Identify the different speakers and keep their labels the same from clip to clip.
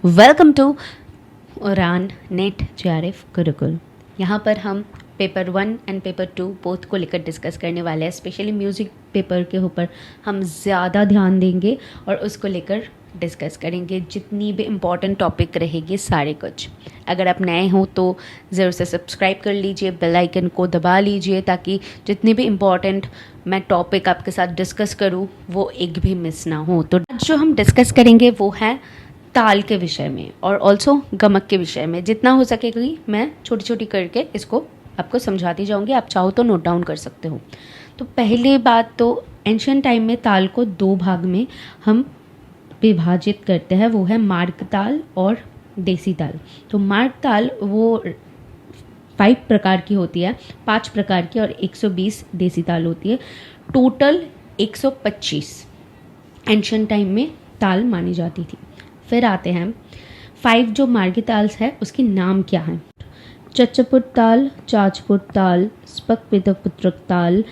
Speaker 1: Welcome to उड़ान net JRF Gurukul. यहाँ पर हम पेपर 1 एंड पेपर 2 बोथ को लेकर डिस्कस करने वाले हैं। स्पेशली म्यूज़िक पेपर के ऊपर हम ज़्यादा ध्यान देंगे और उसको लेकर डिस्कस करेंगे। जितनी भी इम्पॉर्टेंट टॉपिक रहेगी सारे कुछ। अगर आप नए हो तो ज़रूर से सब्सक्राइब कर लीजिए, बेल आइकन को दबा लीजिए ताकि जितनी भी इम्पॉर्टेंट मैं टॉपिक आपके साथ डिस्कस करूँ वो एक भी मिस ना हो। तो आज जो हम डिस्कस करेंगे वो है ताल के विषय में और ऑल्सो गमक के विषय में। जितना हो सकेगा मैं छोटी छोटी करके इसको आपको समझाती जाऊंगी, आप चाहो तो नोट डाउन कर सकते हो। तो पहले बात तो एंशियंट टाइम में ताल को दो भाग में हम विभाजित करते हैं, वो है मार्ग ताल और देसी ताल। तो मार्ग ताल वो 5 प्रकार की होती है, 5 प्रकार की, और 120 देसी ताल होती है। टोटल 125 एंशियंट टाइम में ताल मानी जाती थी। फिर आते हैं 5 जो मार्गी ताल्स है उसके नाम क्या हैं। चच्चपुट ताल, चाचपुट ताल, स्पक पितपुत्रक ताल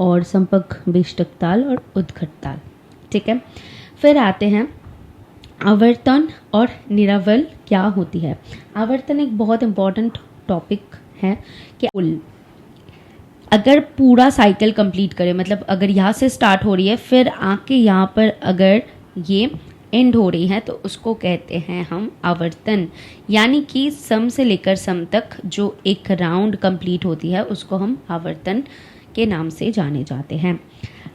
Speaker 1: और संपक बेष्टक ताल और उद्घट ताल। ठीक है। फिर आते हैं आवर्तन और निरावल क्या होती है। आवर्तन एक बहुत इंपॉर्टेंट टॉपिक है कि अगर पूरा साइकिल कंप्लीट करे, मतलब अगर यहाँ से स्टार्ट हो रही है फिर आके यहाँ पर अगर ये एंड हो रही है तो उसको कहते हैं हम आवर्तन। यानी कि सम से लेकर सम तक जो एक राउंड कंप्लीट होती है उसको हम आवर्तन के नाम से जाने जाते हैं।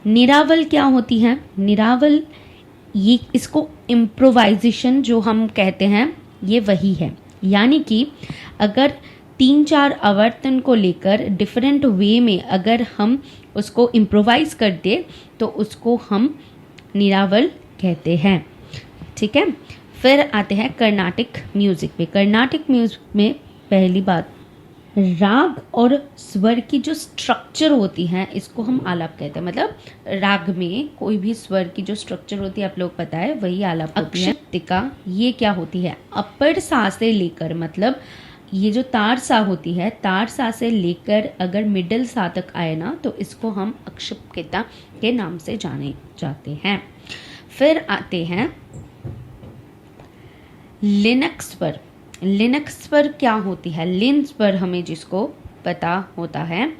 Speaker 1: निरावल क्या होती है। निरावल ये इसको इम्प्रोवाइजेशन जो हम कहते हैं ये वही है। यानी कि अगर 3-4 आवर्तन को लेकर डिफरेंट वे में अगर हम उसको इम्प्रोवाइज कर दे तो उसको हम निरावल कहते हैं। ठीक है। फिर आते हैं कर्नाटिक म्यूजिक में। कर्नाटिक म्यूजिक में पहली बात राग और स्वर की जो स्ट्रक्चर होती है इसको हम आलाप कहते हैं। मतलब राग में कोई भी स्वर की जो स्ट्रक्चर होती है आप लोग पता है वही आलाप होती है। अक्षतिका ये क्या होती है। अपर सा से लेकर, मतलब ये जो तार सा होती है, तार सा से लेकर अगर मिडिल सा तक आए ना तो इसको हम अक्षतिका के नाम से जाने जाते हैं। फिर आते हैं लिनक स्वर। लिनक स्वर क्या होती है। लिन स्वर हमें जिसको पता होता है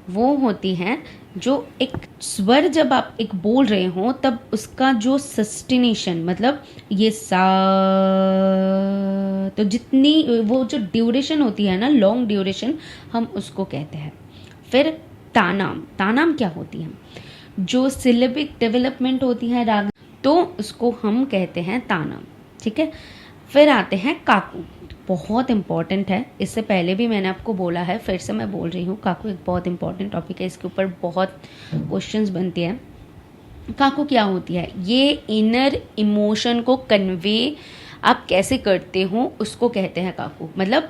Speaker 1: वो होती है जो एक स्वर जब आप एक बोल रहे हो तब उसका जो सस्टिनेशन, मतलब ये सा, तो जितनी वो जो ड्यूरेशन होती है ना, लॉन्ग ड्यूरेशन, हम उसको कहते हैं। फिर तानाम। तानाम क्या होती है। जो सिलेबिक डेवलपमेंट होती है राग तो उसको हम कहते हैं तानाम। ठीक है। फिर आते हैं काकू। बहुत इंपॉर्टेंट है, इससे पहले भी मैंने आपको बोला है, फिर से मैं बोल रही हूँ, काकू एक बहुत इंपॉर्टेंट टॉपिक है, इसके ऊपर बहुत क्वेश्चंस बनते हैं। काकू क्या होती है। ये इनर इमोशन को कन्वे आप कैसे करते हो उसको कहते हैं काकू। मतलब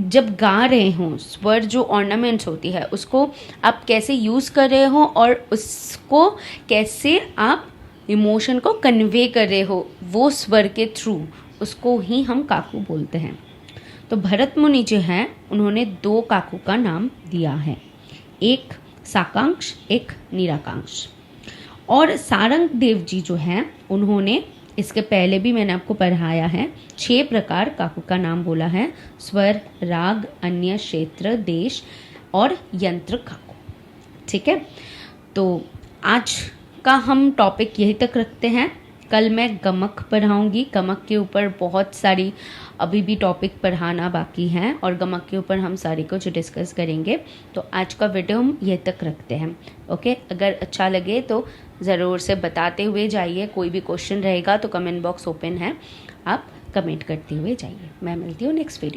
Speaker 1: जब गा रहे हो स्वर जो ऑर्नामेंट्स होती है उसको आप कैसे यूज़ कर रहे हो और उसको कैसे आप इमोशन को कन्वे कर रहे हो वो स्वर के थ्रू, उसको ही हम काकू बोलते हैं। तो भरत मुनि जो हैं उन्होंने 2 काकू का नाम दिया है, एक साकांक्ष एक निराकांक्ष। और सारंग देव जी जो हैं उन्होंने, इसके पहले भी मैंने आपको पढ़ाया है, 6 प्रकार काकू का नाम बोला है। स्वर, राग, अन्य, क्षेत्र, देश और यंत्र काकू। ठीक है। तो आज का हम टॉपिक यही तक रखते हैं। कल मैं गमक पढ़ाऊंगी। गमक के ऊपर बहुत सारी अभी भी टॉपिक पढ़ाना बाकी हैं और गमक के ऊपर हम सारी कुछ डिस्कस करेंगे। तो आज का वीडियो हम ये तक रखते हैं। ओके। अगर अच्छा लगे तो ज़रूर से बताते हुए जाइए। कोई भी क्वेश्चन रहेगा तो कमेंट बॉक्स ओपन है, आप कमेंट करते हुए जाइए। मैं मिलती हूँ नेक्स्ट वीडियो।